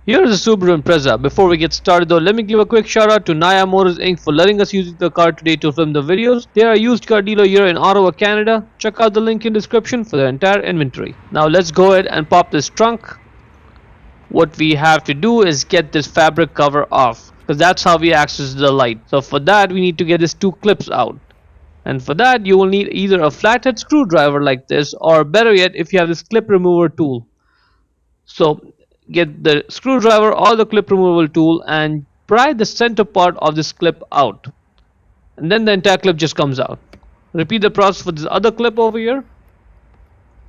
Here is a Subaru Impreza. Before we get started though, let me give a quick shout out to Naya Motors Inc. for letting us use the car today to film the videos. They are a used car dealer here in Ottawa, Canada. Check out the link in description for their entire inventory. Now let's go ahead and pop this trunk. What we have to do is get this fabric cover off, because that's how we access the light. So for that we need to get these two clips out. And for that you will need either a flathead screwdriver like this, or better yet if you have this clip remover tool. So get the screwdriver or the clip removal tool and pry the center part of this clip out, and then the entire clip just comes out. Repeat the process for this other clip over here.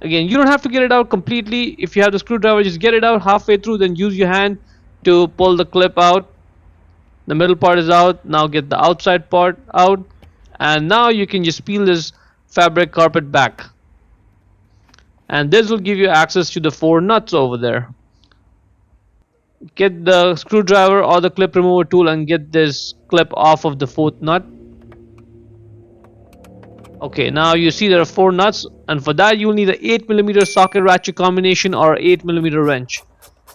Again, you don't have to get it out completely. If you have the screwdriver, just get it out halfway through, then use your hand to pull the clip out. The middle part is out. Now get the outside part out, and now you can just peel this fabric carpet back, and this will give you access to the 4 nuts over there. Get the screwdriver or the clip remover tool and get this clip off of the 4th nut. Okay, now you see there are 4 nuts, and for that you'll need an 8mm socket ratchet combination or 8mm wrench.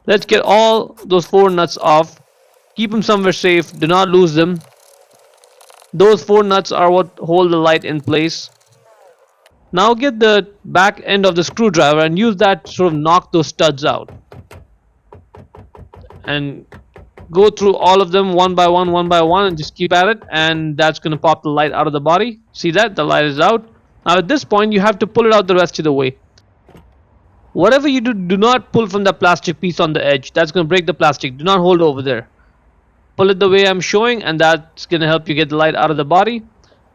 Let's get all those 4 nuts off. Keep them somewhere safe, do not lose them. Those 4 nuts are what hold the light in place. Now get the back end of the screwdriver and use that to sort of knock those studs out, and go through all of them one by one and just keep at it, and that's going to pop the light out of the body. See that? The light is out. Now at this point you have to pull it out the rest of the way. Whatever you do not pull from the plastic piece on the edge. That's going to break the plastic. Do not hold over there. Pull it the way I'm showing, and that's going to help you get the light out of the body.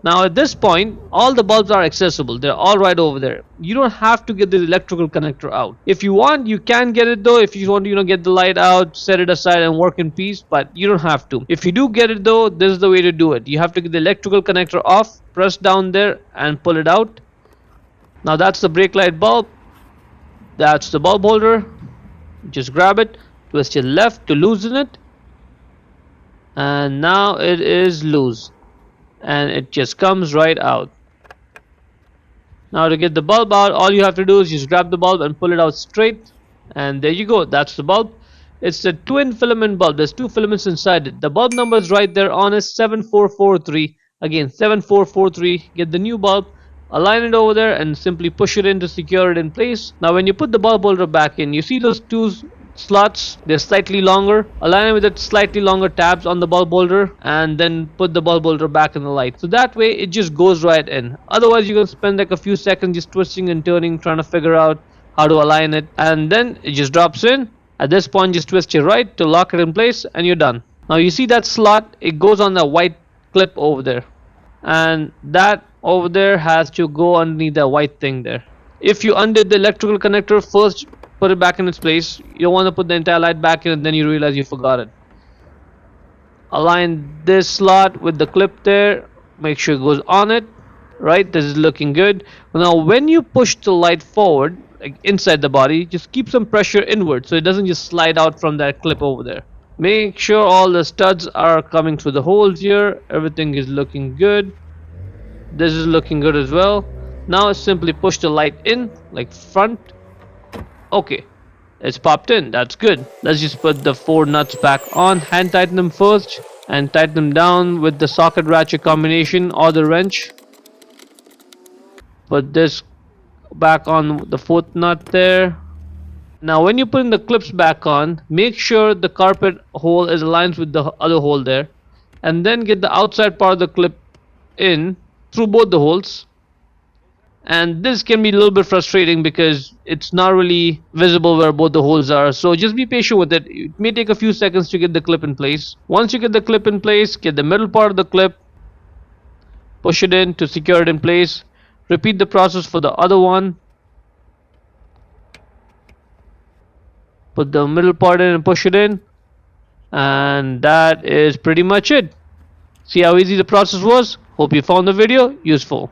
Now at this point all the bulbs are accessible. They're all right over there. You don't have to get the electrical connector out. If you want, you can get it though. If you want to get the light out, set it aside and work in peace, but you don't have to. If you do get it though, this is the way to do it. You have to get the electrical connector off, press down there and pull it out. Now that's the brake light bulb. That's the bulb holder. Just grab it, twist your left to loosen it, and now it is loose, and it just comes right out. Now to get the bulb out, all you have to do is just grab the bulb and pull it out straight, and there you go. That's the bulb. It's a twin filament bulb. There's 2 filaments inside it. The bulb number is right there on it, 7443. Again, 7443. Get the new bulb, align it over there, and simply push it in to secure it in place. Now when you put the bulb holder back in, you see those 2 slots, they're slightly longer. Align it with the slightly longer tabs on the bulb holder, and then put the bulb holder back in the light. So that way it just goes right in. Otherwise you're gonna spend like a few seconds just twisting and turning, trying to figure out how to align it, and then it just drops in. At this point just twist your right to lock it in place, and you're done. Now you see that slot, it goes on the white clip over there, and that over there has to go underneath the white thing there. If you undid the electrical connector first, put it back in its place. You don't want to put the entire light back in and then you realize you forgot it. Align this slot with the clip there. Make sure it goes on it. Right, this is looking good. Now when you push the light forward, like inside the body, just keep some pressure inward so it doesn't just slide out from that clip over there. Make sure all the studs are coming through the holes here. Everything is looking good. This is looking good as well. Now simply push the light in, like front. Okay, it's popped in. That's good. Let's just put the 4 nuts back on. Hand tighten them first and tighten them down with the socket ratchet combination or the wrench. Put this back on the 4th nut there. Now when you put in the clips back on, make sure the carpet hole is aligned with the other hole there, and then get the outside part of the clip in through both the holes. And this can be a little bit frustrating because it's not really visible where both the holes are, so just be patient with it. It may take a few seconds to get the clip in place. Once you get the clip in place, get the middle part of the clip, push it in to secure it in place. Repeat the process for the other one. Put the middle part in and push it in, and that is pretty much it. See how easy the process was? Hope you found the video useful.